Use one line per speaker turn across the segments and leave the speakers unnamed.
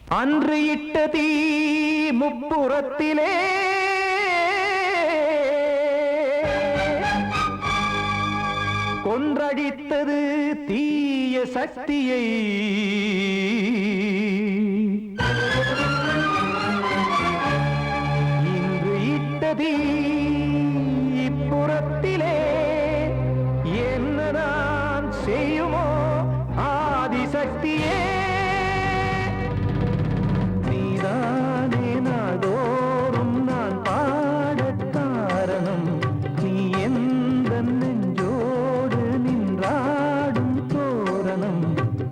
அன்று இட்ட தீ முப்புறத்திலே கொன்றடித்தது தீய சக்தியை. இன்று இட்ட தீ இப்புறத்திலே என்னதான் செய்யுமோ ஆதிசக்தியே. நீதானே நாள்தோறும் நான் பாடக் காரணம். நீ எந்த நெஞ்சோடு நின்றாடும் தோரணம்.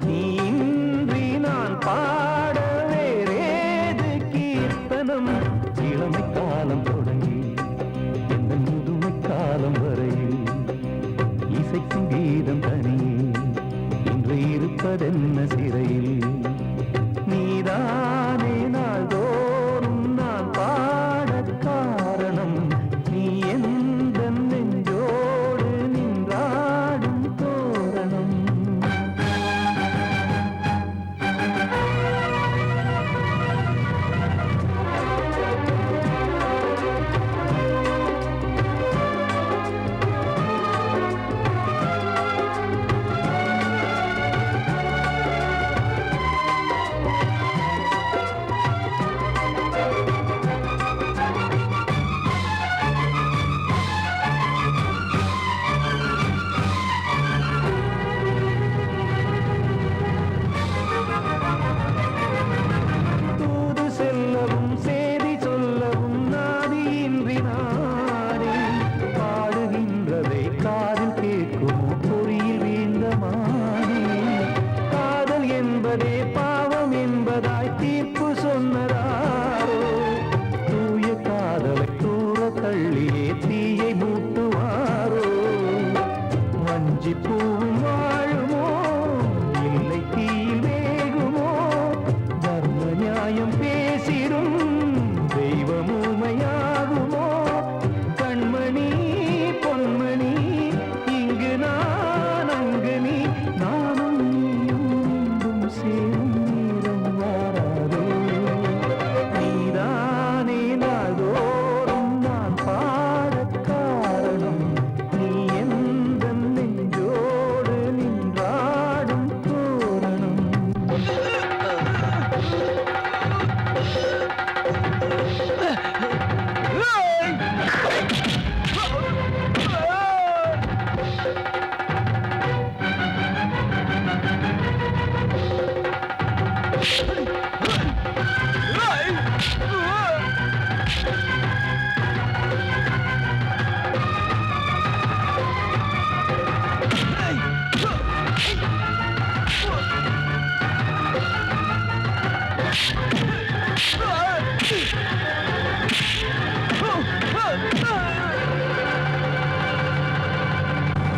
நீ இன்றி நான் பாட வேறேது கீர்த்தனம். இளமை காலம் தொடங்கி எந்த முதுமை காலம் வரையில் இசைக்கும் கீதம் தனியே இன்று இருப்பதென்ன சிறையில். நீதானே நாள்தோறும் நான் பாடக் காரணம். நீ எந்த நெஞ்சோடு நின்றாடும் தோரணம். தூது செல்லவும் சேதி சொல்லவும் நாதியின்றி நானே பாடுகின்றதை காதில் கேட்குமோ பொறியில் வீழ்ந்த மானே. காதல் என்பதே பாவம் என்பதாய் தீர்ப்பு சொன்னதாரோ. தூய காதலை தூர தள்ளியே தீயை மூட்டுவாரோ. வஞ்சி பூவும் வாழுமோ இல்லை தீயில் வேகுமோ. தர்ம நியாயம் பேசிடும் தெய்வம் ஊமையாகுமோ. கண்மணி பொன்மணி இங்கு நான் அங்கு நீ நானும் நீயும் மீண்டும் சேரும் நேரம் வாராதோ. நீதானே நாள்தோறும் நான் பாடக் காரணம். நீ எந்த நெஞ்சோடு நின்றாடும் தோரணம்.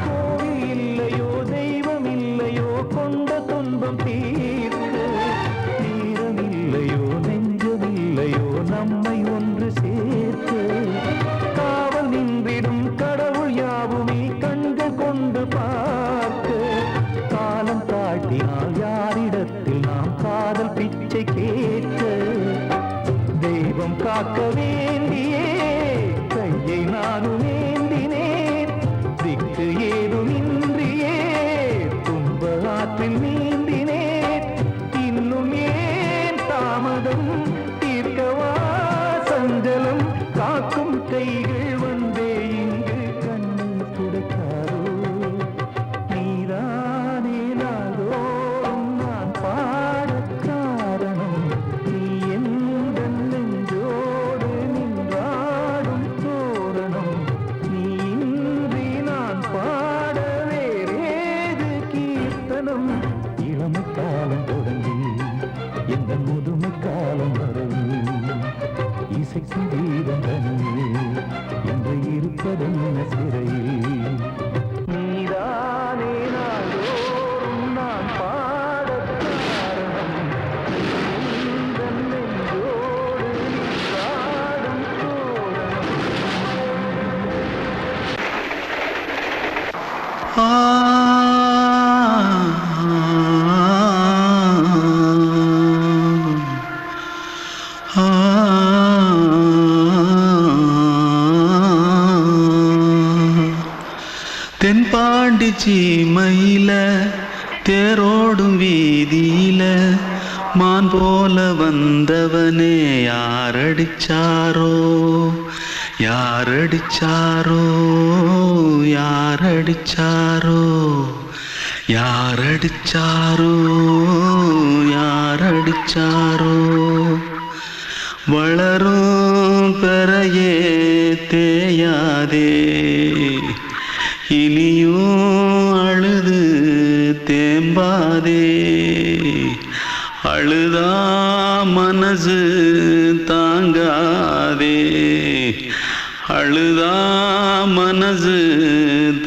கோவில் இல்லையோ தெய்வம் இல்லையோ கொண்ட துன்பம் தீர்க்க. நேரம் இல்லையோ நெஞ்சம் இல்லையோ நம்மை ஒன்று சேர்க்க. காவல் நின்றிடும் கடவுள் யாவுமே கண்கள் கொண்டு பார்க்க. காலம் காட்டினால் யாரிடத்தில் நாம் காதல் பிச்சை கேட்க. தெய்வம் காக்க வேண்டியே கையை நானும் ஏந்தினேன். திக்கு ஏதுமின்றியே துன்ப ஆற்றில் நீந்தினேன். இன்னும் ஏன் தாமதம் தீர்க்கவா சஞ்சலம். காக்கும் கைகள் வந்தே இங்கு கண்ணீர் துடைக்காரோ. நீதானே நாள்தோறும் நான் பாடக் காரணம். நீ எந்த நெஞ்சோடு நின்றாடும் தோரணம். நீ இன்றி நான் பாட வேறேது கீர்த்தனம். இளமை காலம் தொடங்கி எந்த முதுமை காலம் வரையில் இசைக்கும் கீதம் தனியே என்று இருப்பதென்ன சிறையில். நீதானே நாள்தோறும் நான் பாடக் காரணம். நீ எந்த நெஞ்சோடு நின்றாடும் தோரணம்.
தென்பாண்டி சீமையில தேரோடும் வீதியில மான் போல வந்தவனே யாரடிச்சாரோ யாரடிச்சாரோ யாரடிச்சாரோ யாரடிச்சாரோ யாரடிச்சாரோ வளரும் பெறையே தேயாதே இனியும் அழுது தேம்பாதே அழுதா மனசு தாங்காதே அழுதா மனசு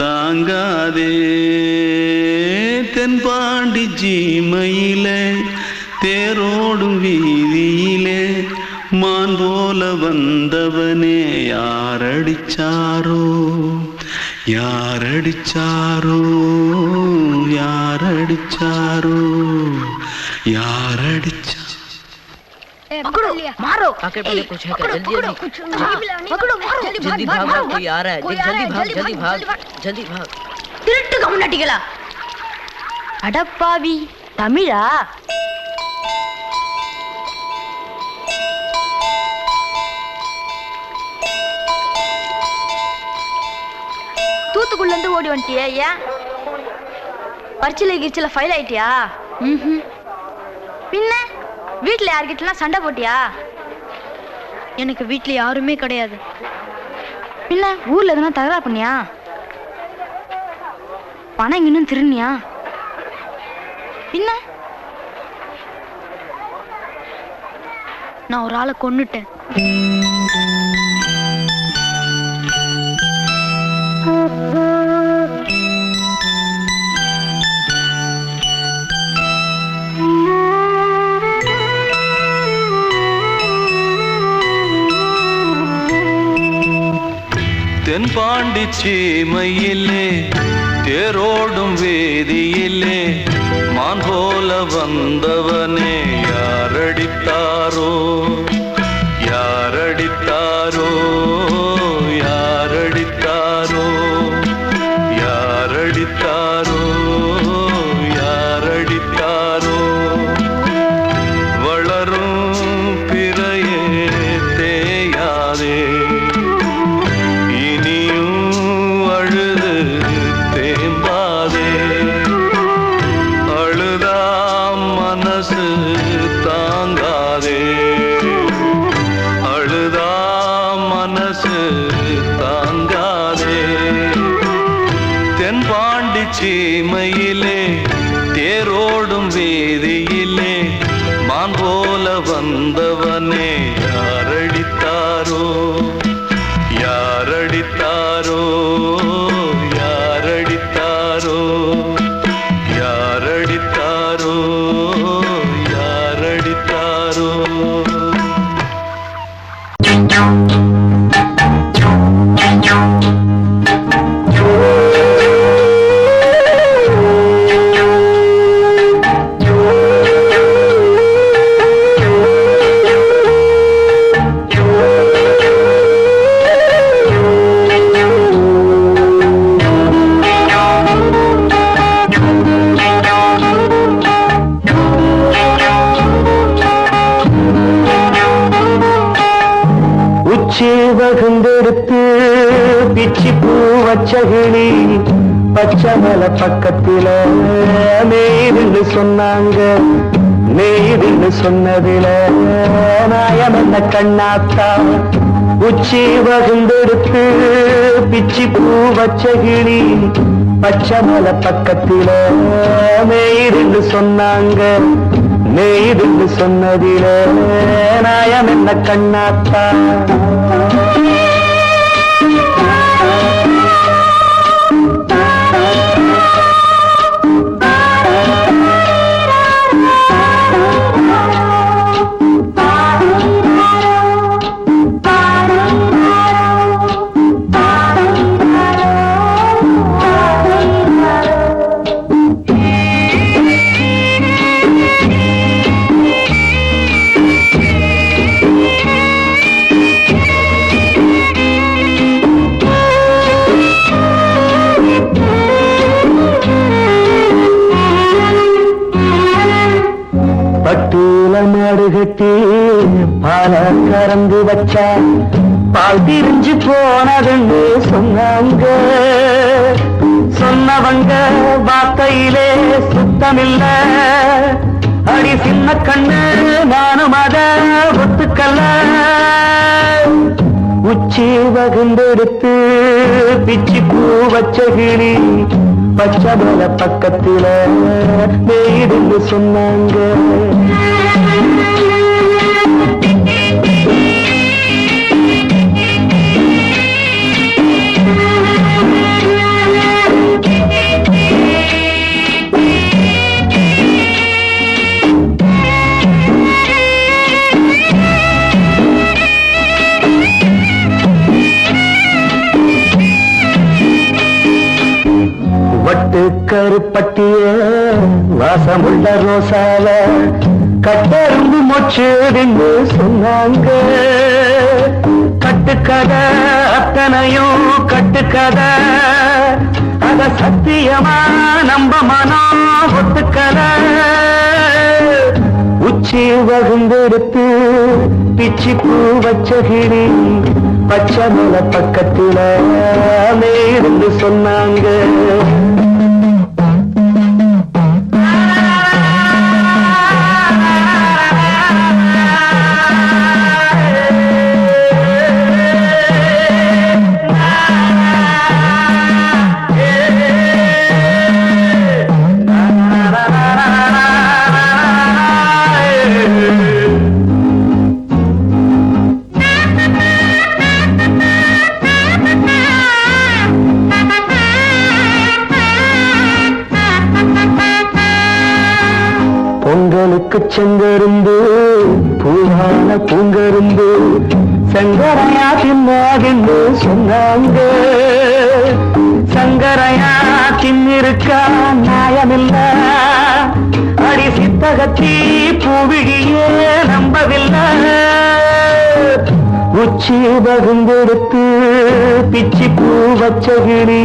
தாங்காதே தென்பாண்டி சீமையிலே தேரோடும் வீதியிலே மான் போல வந்தவனே யாரடிச்சாரோ யாரடிச்சாரோ யாரடிச்சாரோ யாரடிச்சா
पकड़ो मारो
आके पहले कुछ है क्या जल्दी जल्दी
पकड़ो मारो
जल्दी भाग कोई आ रहा है जल्दी भाग जल्दी भाग
திருட்டுக்கு முன்னாடிகளா அடப்பாவி தமிழா தூத்துக்குள்ள இருந்து ஓடி வந்துட்டியா ஏன் பரிச்சையில கிரிச்சில ஃபைல் ஆயிட்டியா பின்ன வீட்டுல யார்கிட்டலாம் சண்டை போட்டியா எனக்கு வீட்டுல யாருமே கிடையாது பின்ன ஊர்ல எதுனா தகராறு பண்ணியா பணம் இன்னும் திருநியா பின்ன நான் ஒரு ஆளை கொன்னுட்டேன்
தென்பாண்டி சீமையிலே தேரோடும் வேதியிலே மான் போல வந்தவனே யாரடித்தாரோ யாரடித்தாரோ யாரடித்தாரோ யாரடித்தாரோ யாரடித்தாரோ வளரும் பிறையே தேயாதே சீமையிலே தேரோடும் வேதியிலே மான் போல வந்தவனே யாரடித்தாரோ யாரடித்தாரோ யாரடித்தாரோ யாரடித்தாரோ யாரடித்தாரோ
வகுந்தெடுத்து பிச்சி பூ வச்சகிளி பச்சமல பக்கத்தில மேய்துன்னு சொன்னாங்க மேய்துன்னு சொன்னதில நாயம் என்ன கண்ணாத்தா உச்சி வகுந்தெடுத்து பிச்சி பூ வச்சகிளி பச்சமல பக்கத்தில மேய்துன்னு சொன்னாங்க மேய்துன்னு சொன்னதில நாயம் என்ன கண்ணாத்தா கட்டி பால கறந்து வச்சா பால் திரிஞ்சு போனதுன்னு சொன்னாங்க. சொன்னவங்க வார்த்தையிலே சுத்தமில்ல. அடி சின்ன கண்ணு நானும் அத ஒத்துக்கல்ல. உச்சி வகுந்தெடுத்து பிச்சி பூ வச்ச கிளி பச்சை மலை பக்கத்தில மேடுன்னு சொன்னாங்க. வட்டு கருப்பட்டிய வாசமுள்ள ரோசால கட்டெரும்பு மொச்சுன்னு சொன்னாங்க. கட்டுக்கதை அத்தனையும் கட்டுக்கதை, அத சத்தியமா நம்ப மனம் ஒத்துக்கலை. உச்சி வகுந்தெடுத்து பிச்சி பூ வச்ச கிளி பச்சை மலை பக்கத்தில மேருந்து சொன்னாங்க. பொங்கலுக்கு செங்கருந்து பூவான பூங்கருந்து சங்கரையா தின்னாகின்னு சொன்னாங்க. சங்கரையா தின்னிருக்கா நியாயமில்ல. அடி சித்தகத்தி பூவிழியே நம்பவில்லை. உச்சி வகுந்தெடுத்து பிச்சி பூ வச்ச கிளி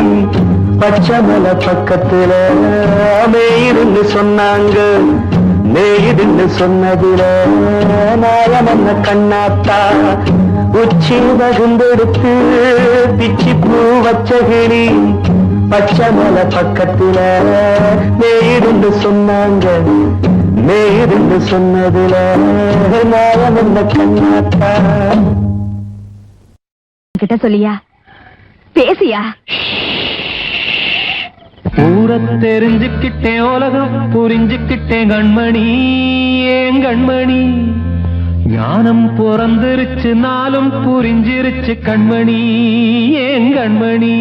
பச்சை மலை பக்கத்துல மேயிருந்து சொன்னாங்க. மேயிருந்து சொன்னதில நாயம் என்ன கண்ணாத்தா. உச்சி வகுந்தெடுத்து பிச்சி பூ வச்ச கிளி பச்சை மலை பக்கத்துல மேயிருந்து சொன்னாங்க. மேயிருந்து சொன்னதில நாயம் என்ன கண்ணாத்தா.
கிட்ட சொல்லியா பேசியா?
ஊரை தெரிஞ்சுக்கிட்டேன், உலகம் புரிஞ்சுக்கிட்டேன் கண்மணி. ஏன் கண்மணி ஞானம் பிறந்திருச்சு, நாளும் புரிஞ்சிருச்சு கண்மணி. ஏன் கண்மணி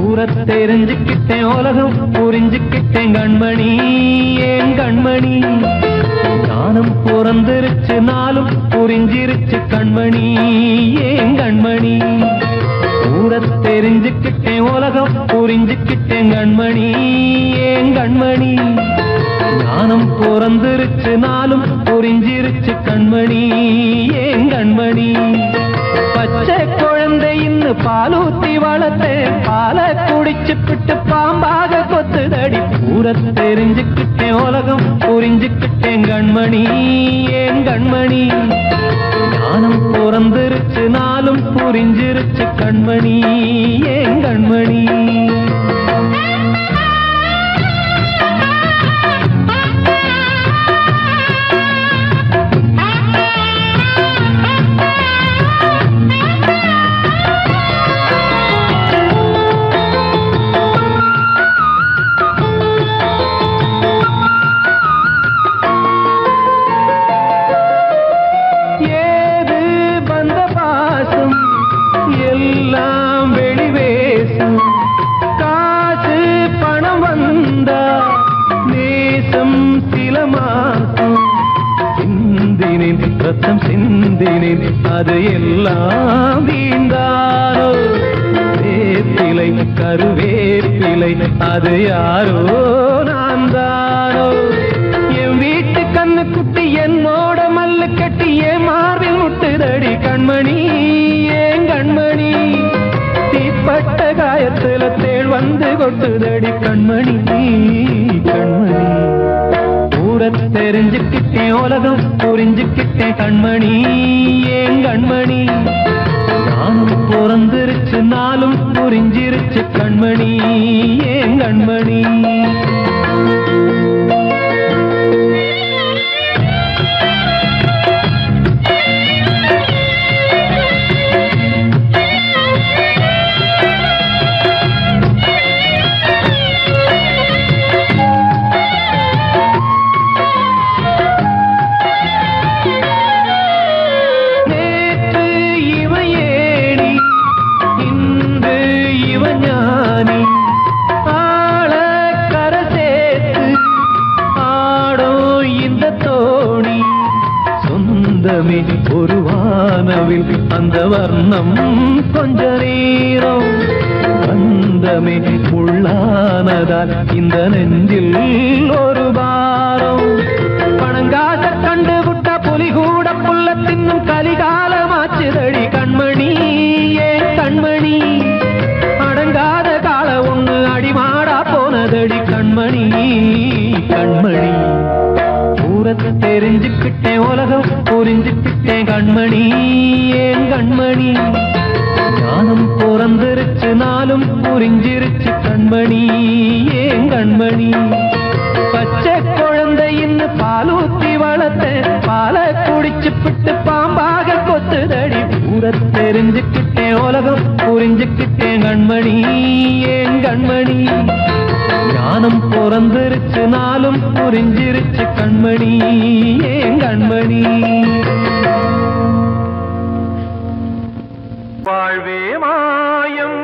ஊரை தெரிஞ்சுக்கிட்டேன், உலகம் புரிஞ்சுக்கிட்டேன் கண்மணி. ஏன் கண்மணி ஞானம் பிறந்திருச்சு, நாளும் புரிஞ்சிருச்சு கண்மணி. ஏன் கண்மணி ஊரை தெரிஞ்சுக்கிட்டேன், உலகம் புரிஞ்சுக்கிட்டேன் கண்மணி. ஏன் கண்மணி ஞானம் பிறந்திருச்சு, நாளும் புரிஞ்சிருச்சு கண்மணி. ஏன் கண்மணி பச்சை குழந்தை இன்னும் பாலூத்தி வளர்த்தேன், பாலை குடிச்சு பிட்டு பாம்பாக கொத்துதடி. ஊரை தெரிஞ்சுக்கிட்டேன், உலகம் புரிஞ்சுக்கிட்டேன் கண்மணி. ஏன் கண்மணி ஞானம் பிறந்திருச்சு, நாளும் புரிஞ்சிருச்சு கண்மணி. ஏன் கண்மணி ரத்தம் சிந்தினேன், அது எல்லாம் வீண்டானோ. வேப்பிலை கருவேப்பிலை அது யாரோ நான் தானோ. என் வீட்டு கண்ணு குட்டி என்னோட மல்லு கட்டி என் மார்பில் முட்டுதடி கண்மணி. ஏன் கண்மணி தீப்ப பட்ட காயத்துல தேள் வந்து கொட்டுதடி கண்மணி கண்மணி. ஊர தெரிஞ்சுக்கிட்டேன் உலகம் புரிஞ்சுக்கிட்டேன் கண்மணி ஏன் கண்மணி. நானும் பிறந்திருச்சு நாளும் புரிஞ்சிருச்சு கண்மணி ஏன் கண்மணி. ஒரு வானவில் அந்த வர்ணம் கொஞ்ச நேரம் பந்தமே உள்ளானதால் இந்த நெஞ்சில் ஒரு பாரம். பணங்காச கண்டு விட்ட புலி கூட புல்ல தின்னும் கலிகாலமாச்சுதடி கண்மணி ஏன் கண்மணி. அடங்காத கால ஒண்ணு அடிமாடா போனதடி கண்மணி கண்மணி. ஊரத்தை தெரிஞ்சுக்கிட்டேன் உலகம் புரிஞ்சுக்கிட்டேன் கண்மணி ஏன் கண்மணி. ஞானம் பிறந்திருச்சு நாளும் புரிஞ்சிருச்சு கண்மணி ஏன் கண்மணி. பச்சை குழந்தையின்னு பாலூத்தி வளர்த்த பால குடிச்சு பிட்டு பாம்பாக கொத்துதடி. ஊரத்தை தெரிஞ்சுக்கிட்டேன் உலகம் புரிஞ்சுக்கிட்டேன் கண்மணி ஏன் கண்மணி. ஞானம் பிறந்திருச்சு நாளும் புரிஞ்சிருச்சு கண்மணி ஏன் கண்மணி.
வாழ்வே மாயம்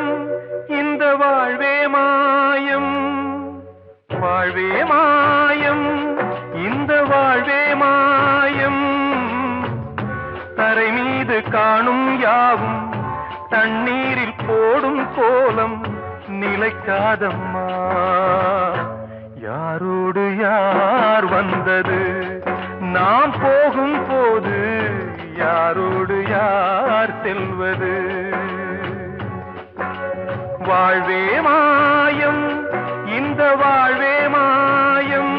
இந்த வாழ்வே மாயம். வாழ்வே மாயம் இந்த வாழ்வே மாயம். தரை மீது காணும் யாவும் தண்ணீரில் போடும் கோலம் நிலைக்காதம்மா. யாரோடு யார் வந்தது நாம் போகும் போது யாரோடு யார் செல்வது. வாழ்வே மாயம் இந்த வாழ்வே மாயம்.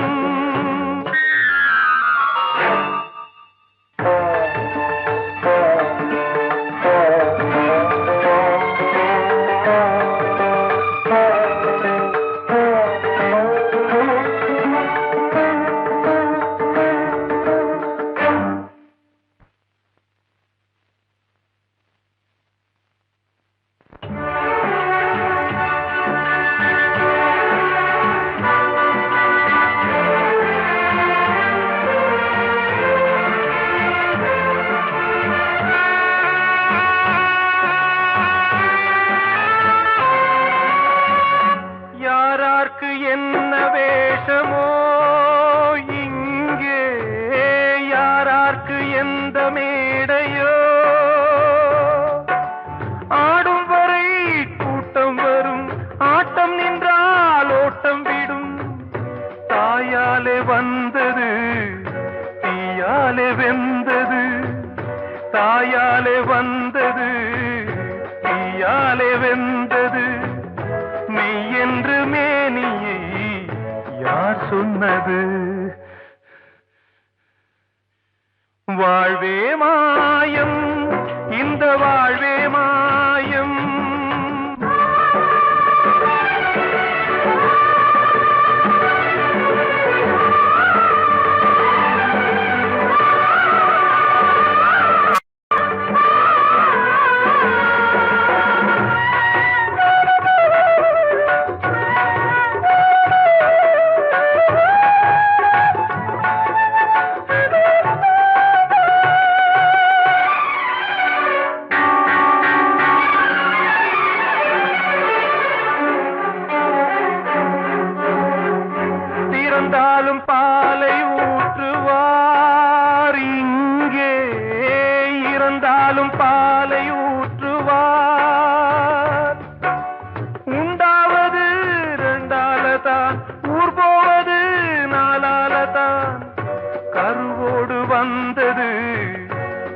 என்ன வேஷமோ இங்கே யாரார்க்கு எந்த மேடையோ. ஆடும் வரை கூட்டம் வரும் ஆட்டம் நின்றால் ஓட்டம் விடும். தாயாலே வந்தது தீயாலே வெந்தது. தாயாலே வந்தது தீயாலே வெந்தது. மெய் என்று மேனியை யார் சொன்னது. வாழ்வே மாயம் இந்த வாழ்வே மாயம். இறந்தாலும் பாலை ஊற்றுவார் இங்கே. இறந்தாலும் பாலை ஊற்றுவார். உண்டாவது ரெண்டாலதான் ஊர் போவது நாலாலதான். கருவோடு வந்தது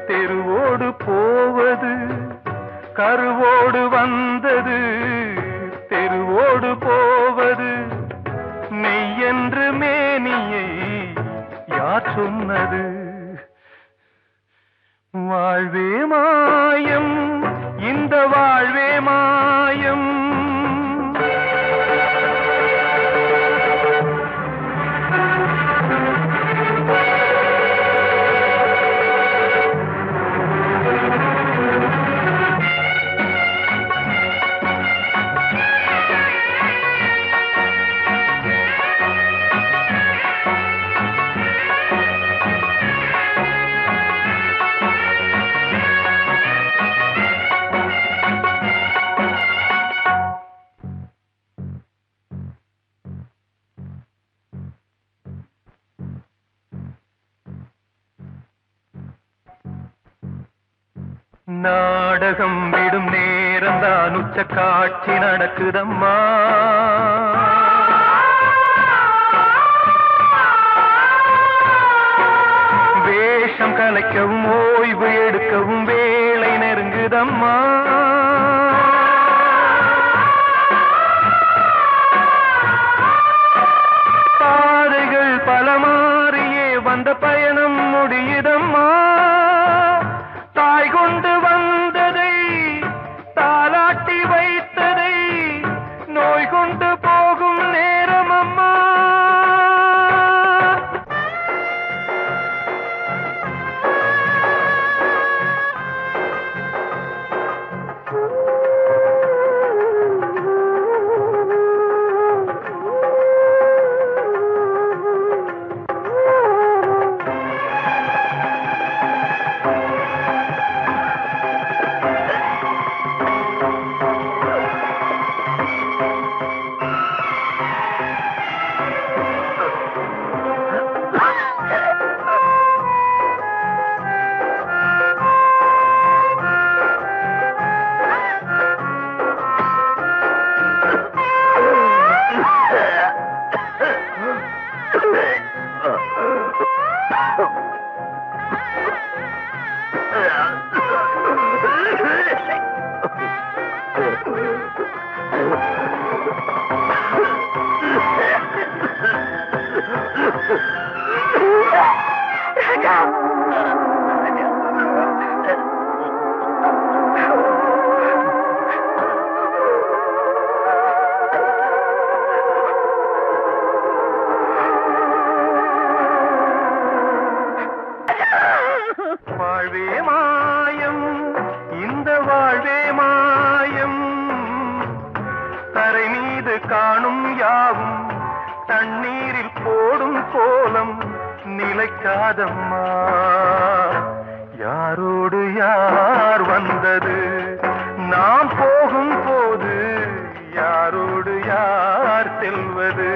தெருவோடு போவது. கருவோடு வந்தது வாழ்வே மாயம், இந்த வாழ்வே மாயம். நாடகம் விடும் நேரம் தான் உச்ச காட்சி நடக்குதம்மா. வேஷம் கலைக்கவும் ஓய்வு எடுக்கவும் வேளை நெருங்குதம்மா. பாதைகள் பல மாறியே வந்த பயணம் முடியுதம்மா. தாய் கொண்டு வந்ததை தாலாட்டி வைத்ததை நோய் கொண்டு போகும் நேரம் அம்மா. வாழ்வே மாயம், இந்த வாழ்வே மாயம். தரை மீது காணும் யாவும் தண்ணீரில் போடும் கோலம் நிலைக்காதம்மா. யாரோடு யார் வந்தது நாம் போகும் போது, யாரோடு யார் செல்வது.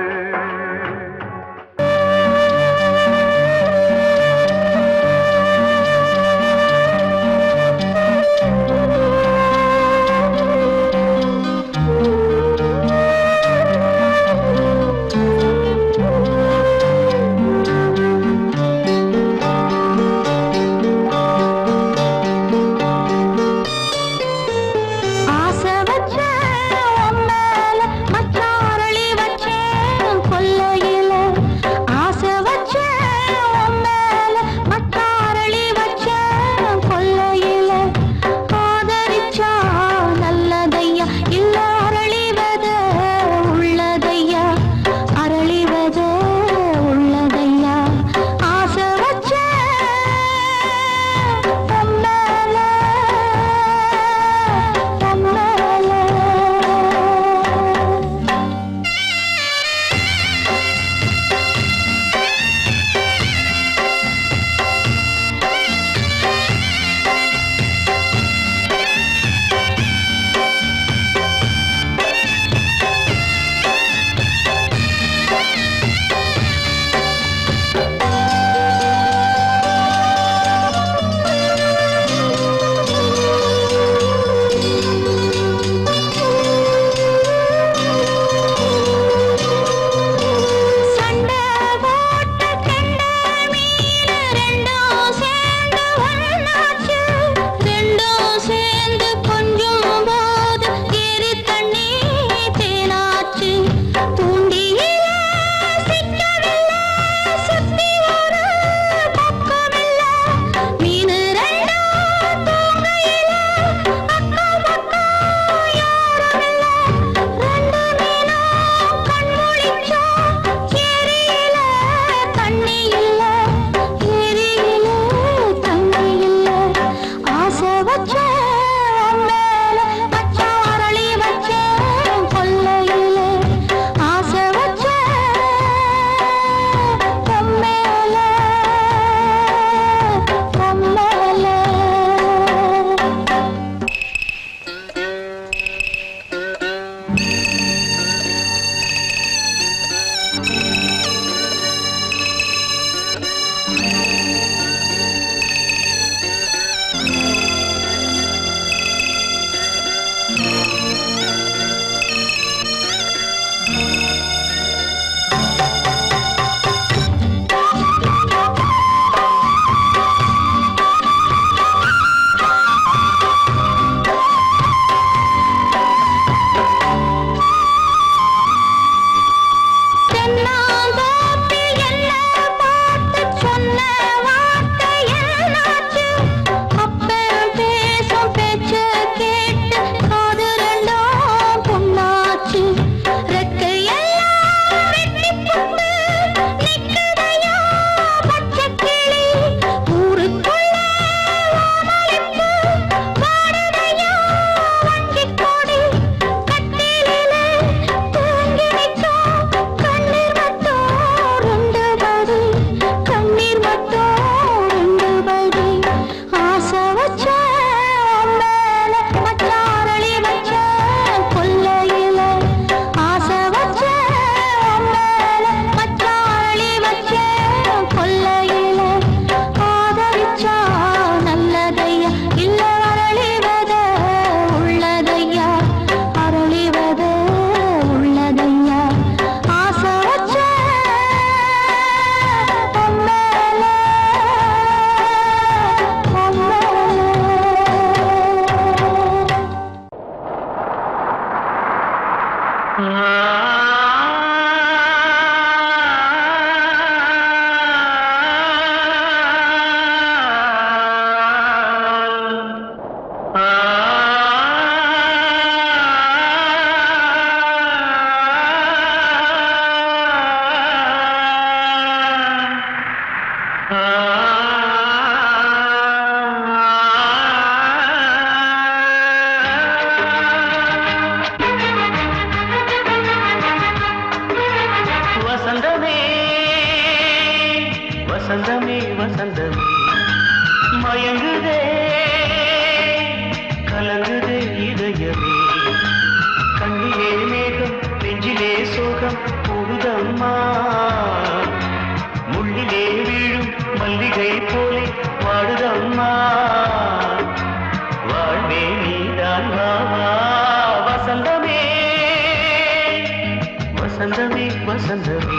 வசந்தமே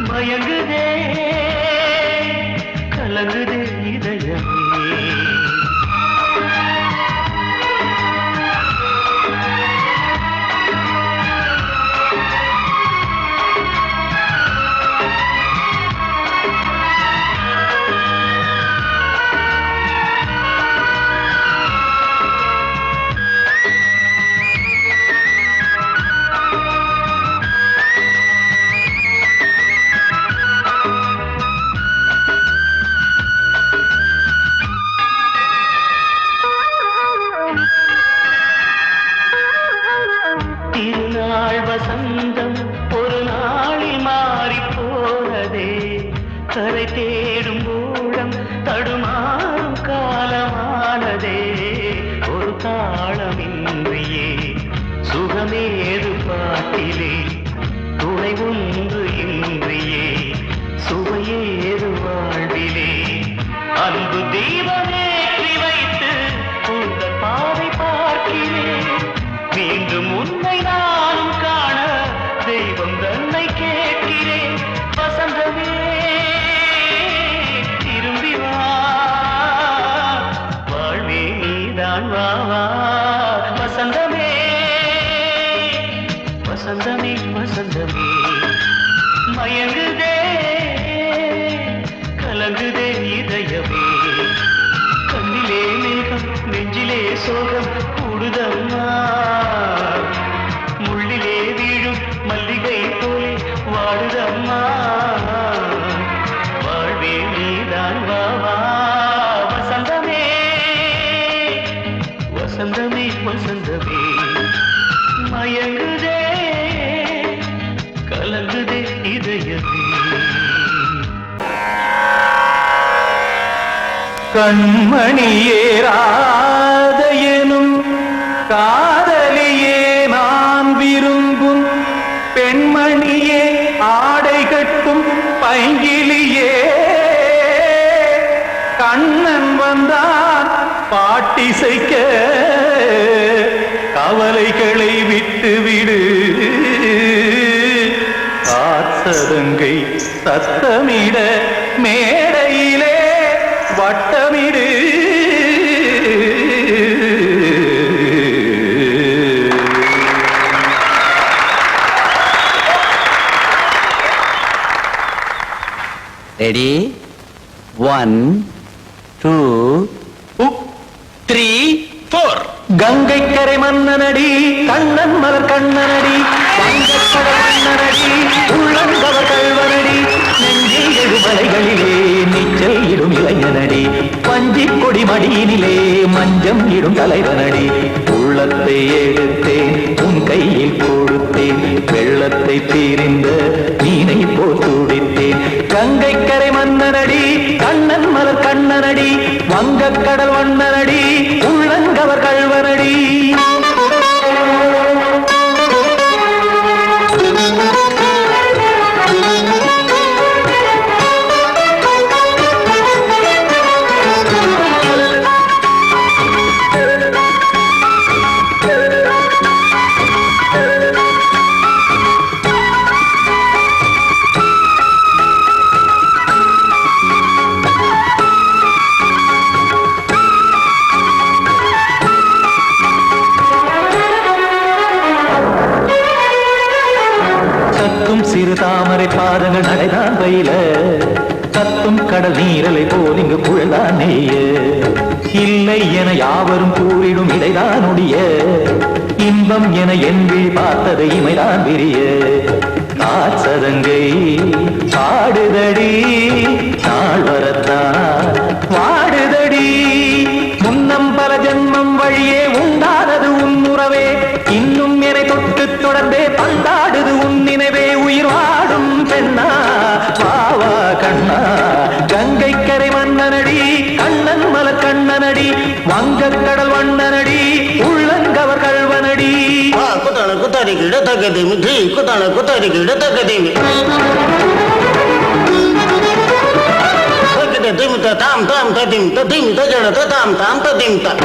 மயங்குதே கலங்குதே இதயமே திருநாள் வசந்தம் ஒரு நாளில் மாறி போனதே கரை தேடும் ஊழம் தடுமாறும் காலமானதே ஒரு தாளமின்றியே சுகமேது பாட்டிலே துணை ஒன்று இன்றியே சுவையேது வாழ்விலே அன்பு தீபமேற்றி வைத்து உங்கள் பாதை பார்க்கிறேன் மீண்டும் உன்னை நானும் காண தெய்வம் தன்னை கேட்கிறேன் வசந்தமே திரும்பி வா வாழ்வே நீதான் வா வா வசந்தமே வசந்தமே வசந்தமே மயங்குதே கலங்குதே இதயமே கண்ணிலே மேகம் நெஞ்சிலே சோகம் கூடுதம்மா முள்ளிலே வீழும் மல்லிகை போலே வாடுதம்மா வாழ்வே நீதான் வா வா வசந்தமே வசந்தமே வசந்தமே மயங்குதே கலங்குதே இதயமே கண்மணியேராத எனும் காதலியே நான் விரும்பும் பெண்மணியே ஆடை கட்டும் பைங்கிலியே கண்ணன் வந்தான் பாட்டிசைக்க கவலைகளை விட்டுவிடு காத்ததங்கை சத்தமிட மேடையிலே வட்டமிடு
ரெடி 1 2 3 4
கங்கை கரை மன்னனடி கண்ணன் மலர் கண்ணனடி வங்கக்கடல் மன்னனடி உள்ளங்கவர் கல்வனடி நெஞ்சில் எழுமலைகளிலே நீச்சல் இடும் இளைஞனடி பஞ்சிக் கொடி மடியினிலே மஞ்சம் இடும் தலைவனடி உள்ளத்தை எடுத்தேன் உன் கையில் கொடுத்தேன் வெள்ளத்தை தீரிந்த மீனை போல் துடித்தேன் கங்கை கரை மன்னனடி கண்ணன் மலர் கண்ணனடி வங்கக்கடல் வண்ணனடி உள்ளங்கவர் கல்வனடி சிறு தாமரை பாதங்கள் நடைதான் பயில கத்தும் கடல் நீரலை போல் இங்கு குழல்தான் நெய்ய இல்லை என யாவரும் கூறிடும் இடைதான் உடைய இன்பம் என என்பி பார்த்தது இமைதான் விரிய காற்சதங்கை பாடுதடி நாள் வரத்தான் வாடுதடி முன்னம் பல ஜென்மம் வழியே உண்டானது உன் உறவே இன்னும் என்னை தொட்டு தொடர்ந்தே பந்தாடுது உன் நினைவே உயிர் வாடும் பெண்ணா பாவா கண்ணா கங்கை கரை மன்னனடி கண்ணன் மலர் கண்ணனடி வங்கக்கடல் வண்ணனடி உள்ளங்கவர் கல்வனடி
குத்தன குத்தாரி கிட தகதிமி தி குத்தன குத்தாரி கிட தகதிமி தகதி திமித தாம் தாம் ததிம் ததிம் தஜன ததாம் தாம் ததிம் த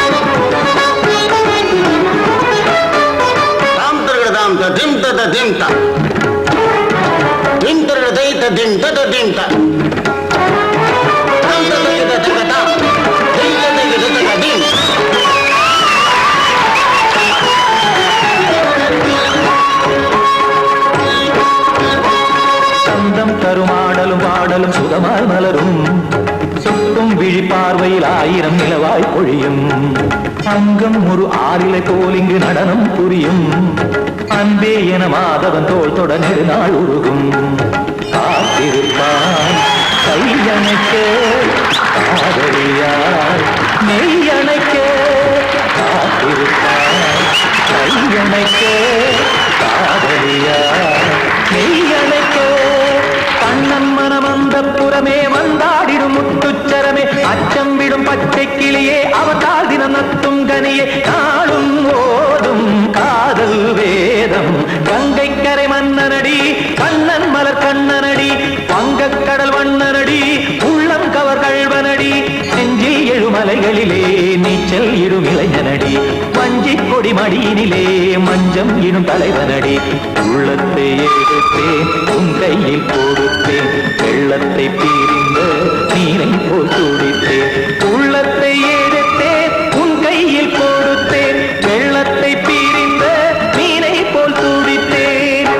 தாம் தரகட தாம் ததிம் ததிம் த धिम तर दई त धिम त धिम त ताम त दई त तक ताम धिम त दई त तक धिम
சந்தம் தருமாடலும் பாடலும் சுகமாய் மலரும் சொட்டும் விழி பார்வையில் 1000 நிலவாய் பொழியும் அங்கம் ஒரு ஆறிலை போல் இங்கு நடனம் புரியும் அன்பே என மாதவன் தோள் தொட நெடுநாள் உருகும் காத்திருப்பான் கையணைக்க காதலியார் மெய்யணைக்க காத்திருப்பான் கையணைக்க காதலியார் மெய்யணைக்க கண்ணன் மனமந்த புறமே வந்தாடிடும் முத்துச்சரமே அச்சம் விடும் பச்சை கிளியே அவதால் தினம் நத்தும் கனியே நாளும் ஓதும் காதல் வேதம் கங்கை கரை மன்னனடி கண்ணன் மலர் கண்ணனடி வங்கக் கடல் வண்ணனடி உள்ளம் கவர் கழ்வனடி நெஞ்சில் எழுமலைகளிலே நீச்சல் இடும் இளைஞனடி வஞ்சி கொடி மடியினிலே மஞ்சம் இடும் தலைவனடி உள்ளத்தை எடுத்தேன் உன் கையில் கொடுத்தேன் வெள்ளத்தை பிரிந்த நீரை போல் துடித்தேன் உள்ளத்தை எடுத்தேன் உன் கையில் கொடுத்தேன் வெள்ளத்தை பிரிந்த நீரை போல் துடித்தேன்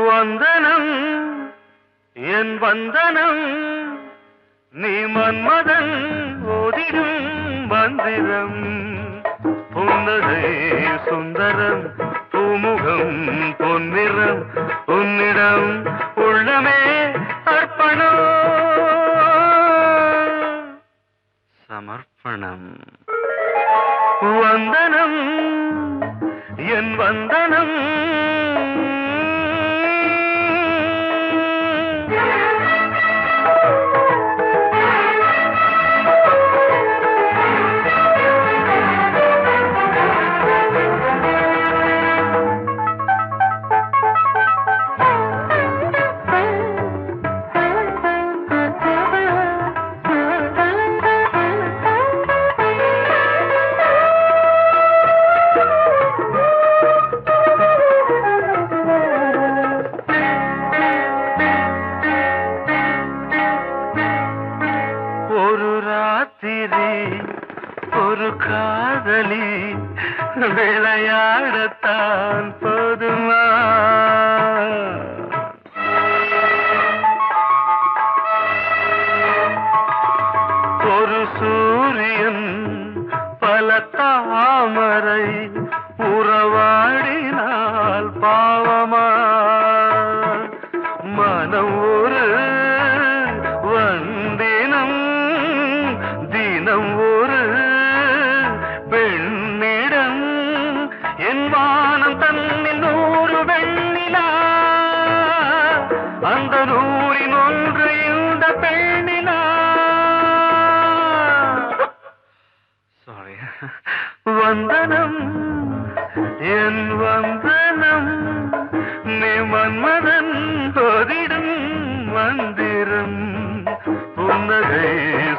வந்தனம் என் வந்தனம் நீ மன்மதன் ஓதிடும் மந்திரம் புன்னகை சுந்தரம் பூமுகம் பொன்னிறம் உன்னிடம் உள்ளமே அர்ப்பணம் சமர்ப்பணம் வந்தனம் என் வந்தனம் ஒரு காதலி விளையாடத்தான் போதுமா ஒரு சூரியன் பல தாமரை உறவாடினால் பாவமா மனம் ஒரு வந்தினம் தினம் ஒரு பெண்ணிடம் என் வானம் தன்னில் 100 வெண்ணிலா அந்த 100இன் ஒன்று இந்த பெண்ணிலா சாரி வந்தனம் என் வந்தனம் நீ மன்மதன் போதிடும் மந்திரம் புன்னகை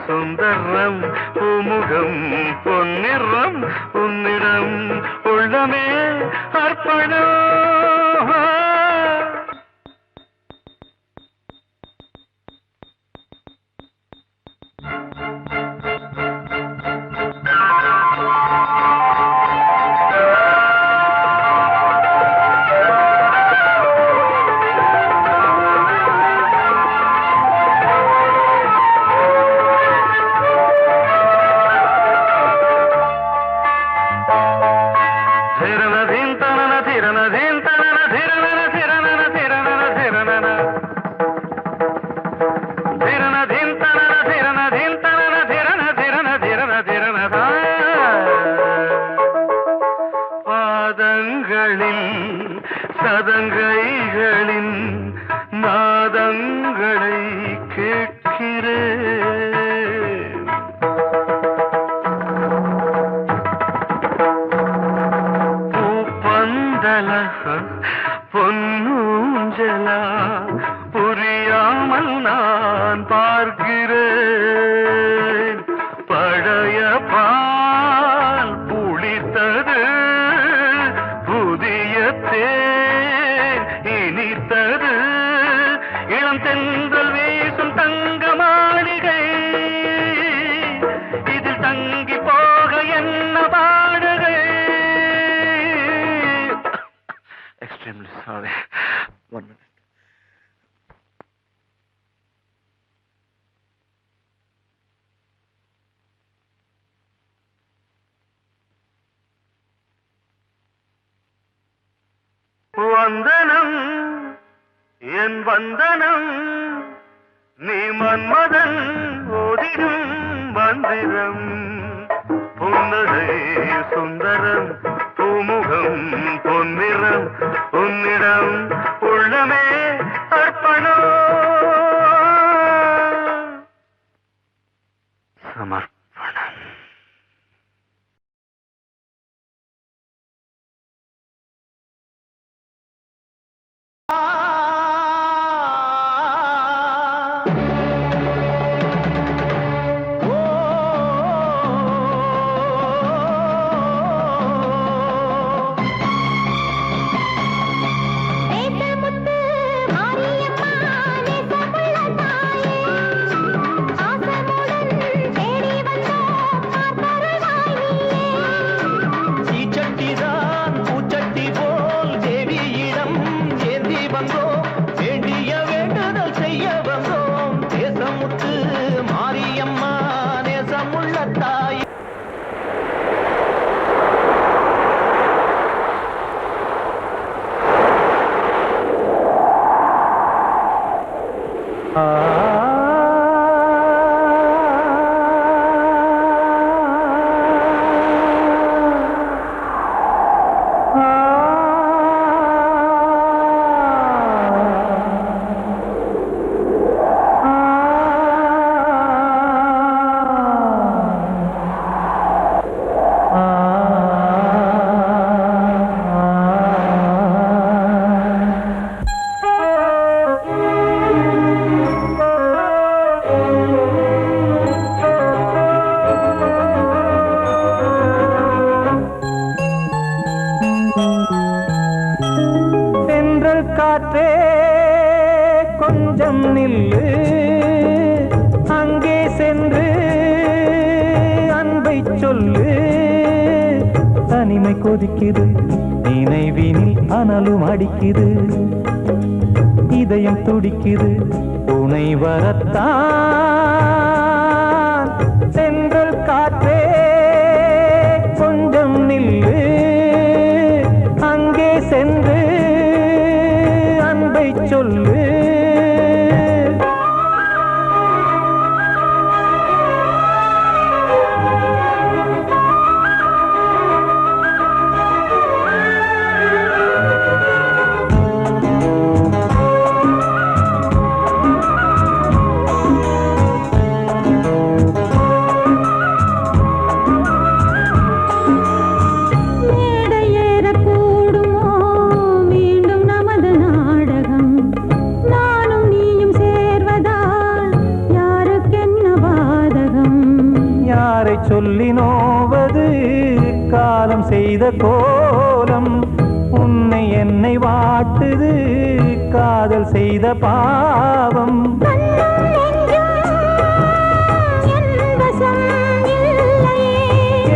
சுந்தரம் பூமுகம் பொன்னிறம் உன்னிடம் உள்ளமே அர்ப்பணம் பாதங்களில் சதங்கைகளின் நாதங்களை கேட்கிறேன். பூப்பந்தல பொன்னூஞ்சலா புரியாமல் நான் பார்க்கிறேன். பழைய பால் புளித்தது, புதிய தேன் இனித்தது, இளம் தென்றல் வீசும் தங்க மாளிகை, இதில் தங்கி போக என்ன பாடுகை. Extremely sorry. 1 minute. வந்தனம் என் வந்தனம், நீ மன்மதன் ஓதிடும் மந்திரம். புன்னகை சுந்தரம், பூமுகம் பொன்னிறம், உன்னிடம் உள்ளமே அர்ப்பணம் சமர்ப்பணம்.
காற்றே கொஞ்சம் நில்லு, அங்கே சென்று அன்பை சொல்லு. தனிமை கொதிக்குது, நினைவினில் அனலும் அடிக்குது, இதயம் துடிக்குது துணை வரத்தான். சென்றல் காற்றே கொஞ்சம் நில்லு, அங்கே சென்று அன்பை சொல்லு. சொல்லி நோவது காலம் செய்த கோலம், உன்னை என்னை வாட்டுது காதல் செய்த பாவம்.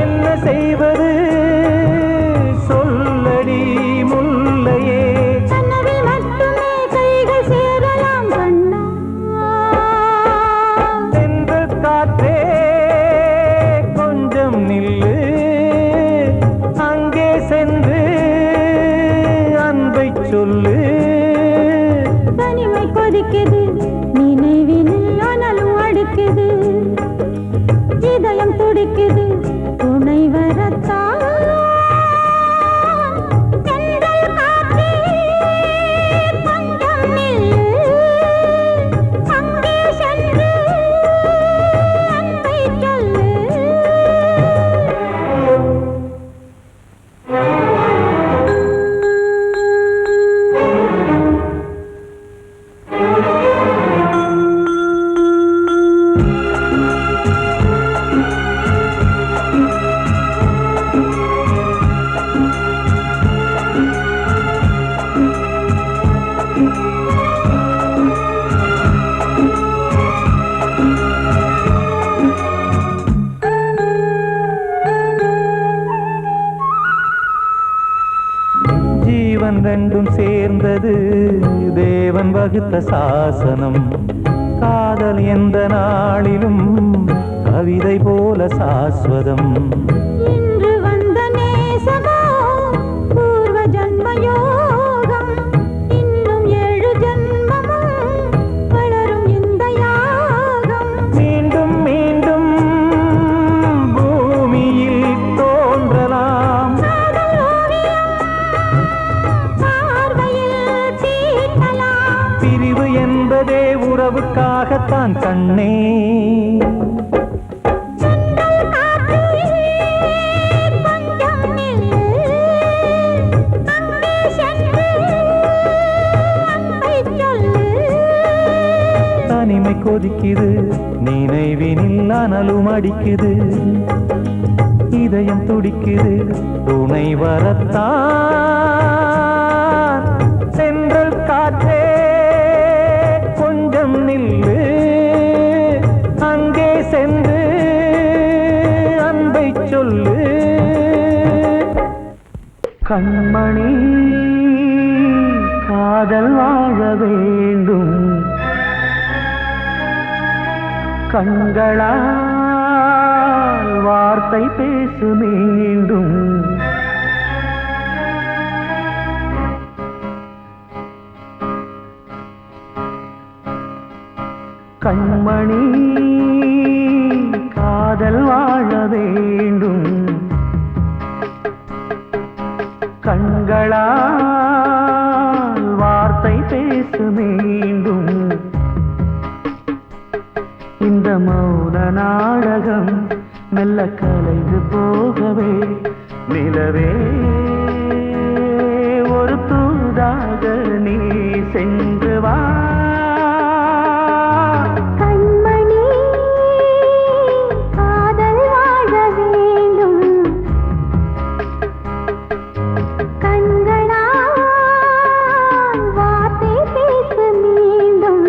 என்ன செய்வது சொல்லடி முல்லையே, சென்று காற்றே நில்லு, அங்கே சென்று சொல்லு
தனிமை கொதிக்குது நினைவில் அனலும் அடிக்குது இதயம் துடிக்குது துணை வரத்தான் தென்றல் காற்றே கொஞ்சம் நில்லு அங்கே சென்று அன்பை சொல்லு
ஜீவன் ரெண்டும் சேர்ந்தது தேவன் வகுத்த சாசனம் காதல் எந்த நாளிலும் கவிதை போல சாஸ்வதம்
இன்று வந்த நேசமோ பூர்வ ஜன்ம யோகம் இன்னும் 7 ஜன்மமும் வளரும் இந்த யாகம்
மீண்டும் மீண்டும் பூமியில் தோன்றலாம்
காதல் ஓவியம் பார்வையில் தீட்டலாம்
பிரிவு என்பதே உறவுக்காகத்தான் கண்ணே
தென்றல் காற்றே கொஞ்சம் நில்லு அங்கே சென்று அன்பை சொல்லு
தனிமை கொதிக்குது நினைவினில் அனலும் அடிக்குது இதயம் துடிக்குது துணை வரத்தான் சென்றல் காற்றே கொஞ்சம் நில்லு அங்கே சென்று அன்பை சொல்லு கண்மணி காதல் வாழ வேண்டும் கண்களால் வார்த்தை பேசு மீண்டும் கண்மணி காதல் வாழ வேண்டும் கண்களால் வார்த்தை பேசு மீண்டும் இந்த மௌன நாடகம் மெல்ல கலைந்து போகவே நிலவே ஒரு தூதாக நீ சென்று வா
கண்மணி காதல் வாழ வேண்டும் கண்களால் வார்த்தை பேசு மீண்டும்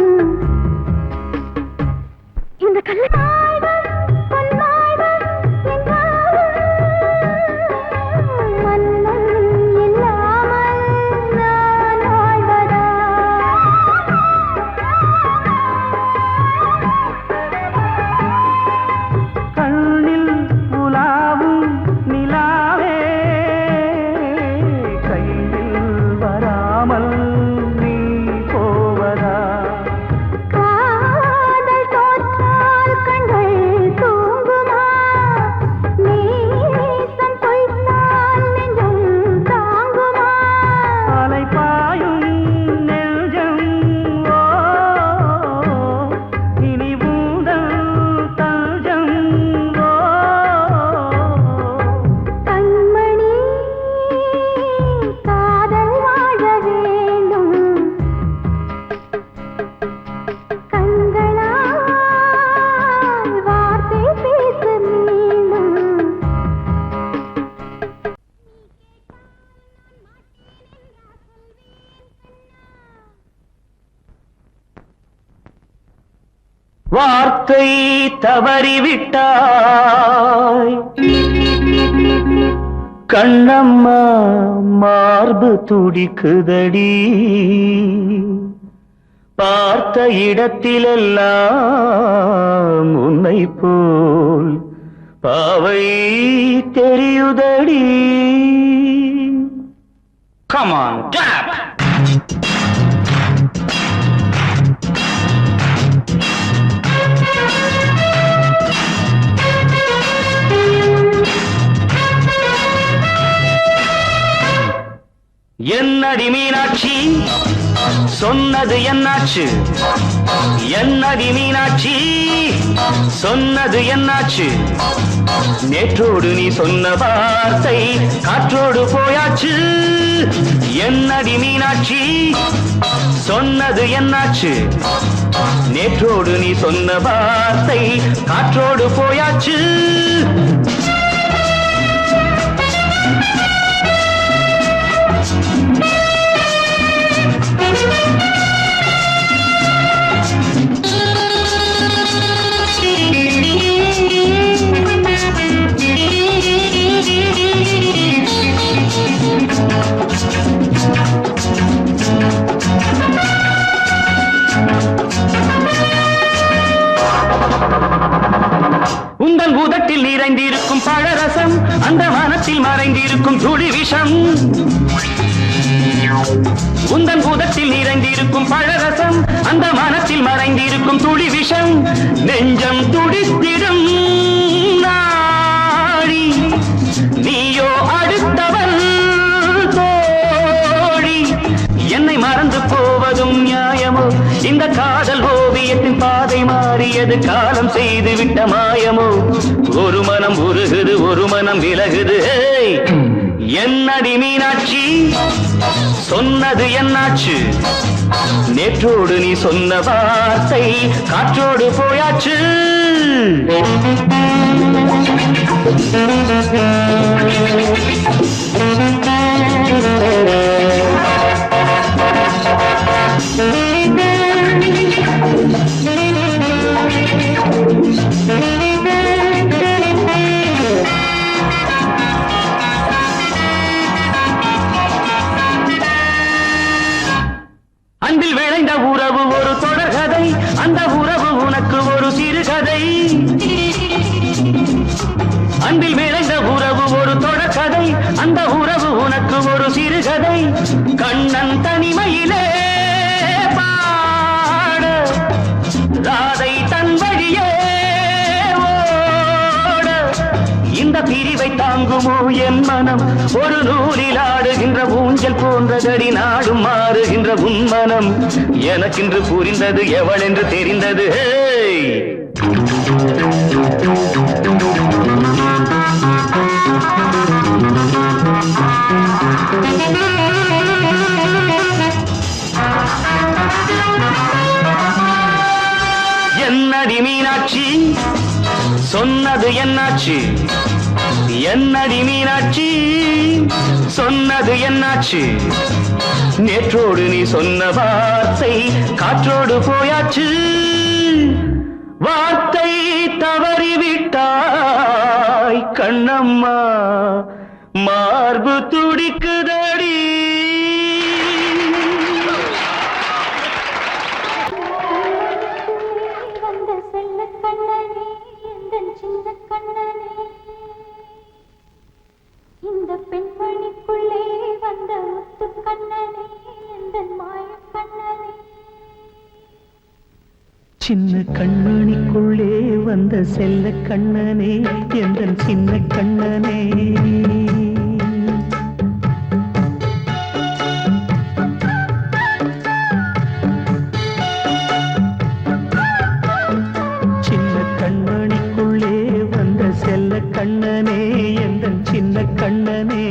இந்த கல்லாய்வன் பொன்னாய்வன் என்றாலும் மன்னன் இல்லாமல் நான் வாழ்வதா
கண்ணில் உலாவும் நிலாவே கையில் வராமல் நீ போவதா
காதல் தோற்றால் கண்கள் தூங்குமா நேசம் பொய்த்தால் நெஞ்சம் தாங்குமா
அலைபாயும் நெஞ்சம் ஓ இனி ஊதல் தஞ்சம் ஓ
கண்மணி காதல் வாழ வேண்டும் கண்களால் வார்த்தை பேசு மீண்டும்
வார்த்தை தவறிவிட்டாய் கண்ணம்மா மார்பு துடிக்குதடி பார்த்த இடத்திலெல்லாம் உன்னை போல் பாவை தெரியுதடி. Come on, tap! என்னடி மீனாட்சி சொன்னது என்னாச்சு? என்னடி மீனாட்சி சொன்னது என்னாச்சு? நேற்றோடு நீ சொன்ன வார்த்தை காற்றோடு போயாச்சு. என்னடி மீனாட்சி சொன்னது என்னாச்சு? நேற்றோடு நீ சொன்ன வார்த்தை காற்றோடு போயாச்சு. உந்தன் உதட்டில் நிறைந்திருக்கும் பழரசம் அந்த மனத்தில் மறைந்திருக்கும் துளி விஷம். உந்தன் உதட்டில் நிறைந்திருக்கும் பழரசம் அந்த மனத்தில் மறைந்திருக்கும் துளி விஷம். நெஞ்சம் துடித்திடும் நாடி நீயோ அடுத்தவன் தோழி. என்னை மறந்து போவதும் நியாயமோ? இந்த காதல் ஓவியத்தின் பாதை மாறியது காலம் செய்து விட்ட மாயமோ? ஒரு மனம் உருகுது ஒரு மனம் விலகுது. என்னடி மீனாட்சி சொன்னது என்னாச்சு? நேற்றோடு நீ சொன்ன வார்த்தை காற்றோடு போயாச்சு. அன்பில் விளைந்த உறவு ஒரு தொடர்கதை, அந்த உறவு உனக்கு ஒரு சிறுகதை. அன்பில் விளைந்த உறவு ஒரு தொடர்கதை, அந்த உறவு உனக்கு ஒரு சிறுகதை. கண்ணன் தனிமையிலே பாட ராதை தன் வழியே ஓட. இந்த பிரிவை தாங்குமோ என் மனம்? ஒரு நூலில் ஆடுகின்ற ஊஞ்சல் போன்றதடி நாடும் மாறுகின்ற உன்மனம். எனக்கென்று புரிந்தது எவள் என்று தெரிந்தது. என்னடி மீனாட்சி சொன்னது என்னாச்சு? என்னடி மீனாட்சி சொன்னது என்னாச்சு? நேற்றோடு நீ சொன்ன வார்த்தை காற்றோடு போயாச்சு. வார்த்தை தவறிவிட்டாய் கண்ணம்மா, மார்பு துடிக்குதடி.
வந்த செல்ல கண்ணனே எந்தன் சின்ன கண்ணனே, இந்த பெண்மணிக்குள்ளே வந்த முத்து கண்ணனே எந்தன் மாய கண்ணனே.
சின்ன கண்மணிக்குள்ளே வந்த செல்ல கண்ணனே எந்தன் சின்ன கண்ணனே. சின்ன கண்மணிக்குள்ளே வந்த செல்ல கண்ணனே எந்தன் சின்ன கண்ணனே.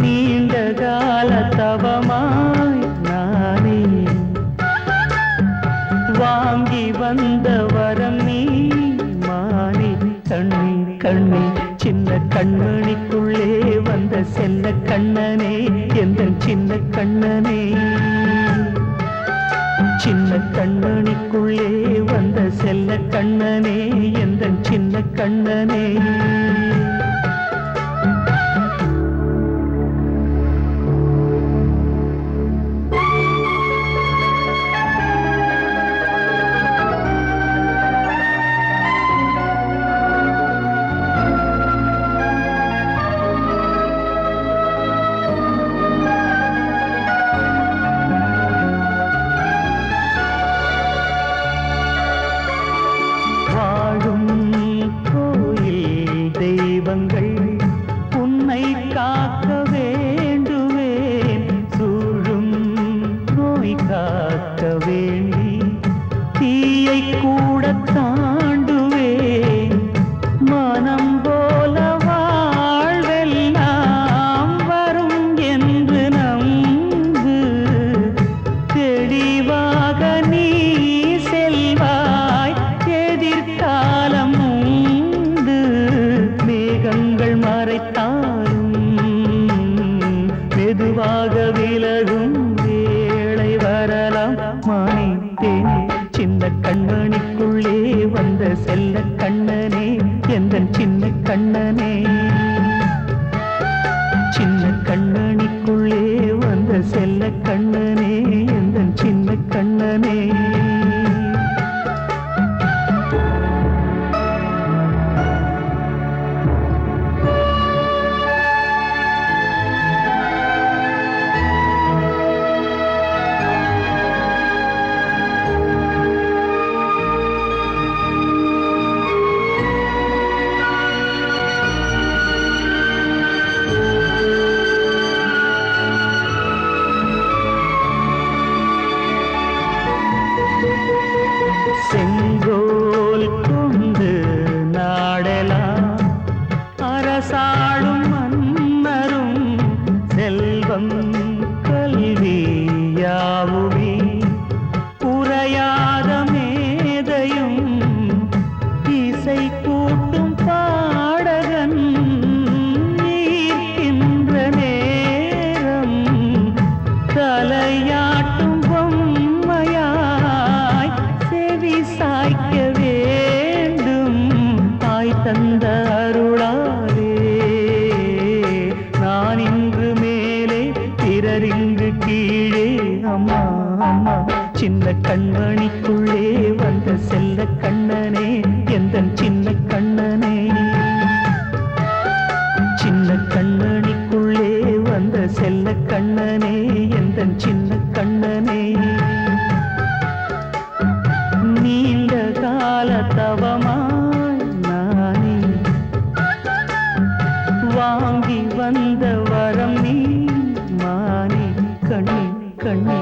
நீண்ட கால தவமாய் நானே வாங்கி வந்த வரம் நீ மானே. கண்ணீர் கண்ணீர் சின்ன கண்மணிக்குள்ளே வந்த செல்ல கண்ணனே எந்தன் சின்ன கண்ணனே. சின்ன கண்மணிக்குள்ளே வந்த செல்ல கண்ணனே எந்தன் சின்ன கண்ணனே. மெதுவாக விலகும் வேளை வரலாம் மானே தேனே சின்ன கண்மணிக்குள்ளே வந்த செல்ல கண்ணனே எந்தன் சின்ன கண்ணனே சின்ன கண்ணனிக்குள்ளே வந்த செல்ல கண்ணனே எந்தன் சின்ன கண்ணனே செங்கோல் கொண்டு நாடலாம் அரசாளும் மன்னரும் செல்வம் கல்வியாவுமே குறையாத மேதையும் இசை கூட்டும் பாடகன் ஈர்க்கின்ற நேரம் தலையாட்டும் பொம்மையாய் செவி சாய்க்க வேண்டும் தாய் தந்த அருளாலே நான் இன்று மேலே பிறரிங்கு கீழே அம்மா அம்மா சின்ன கண்மணிக்குள்ளே வந்த செல்ல கண்ணனே எந்தன் சின்ன கண்ணனே சின்ன கண்ணனிக்குள்ளே வந்த செல்ல கண்ணனே எந்தன் சின்ன கண்ணனே நீண்ட கால தவமாய் நானே வாங்கி வந்த வரம் நீ மானே கண்ணி கண்ணி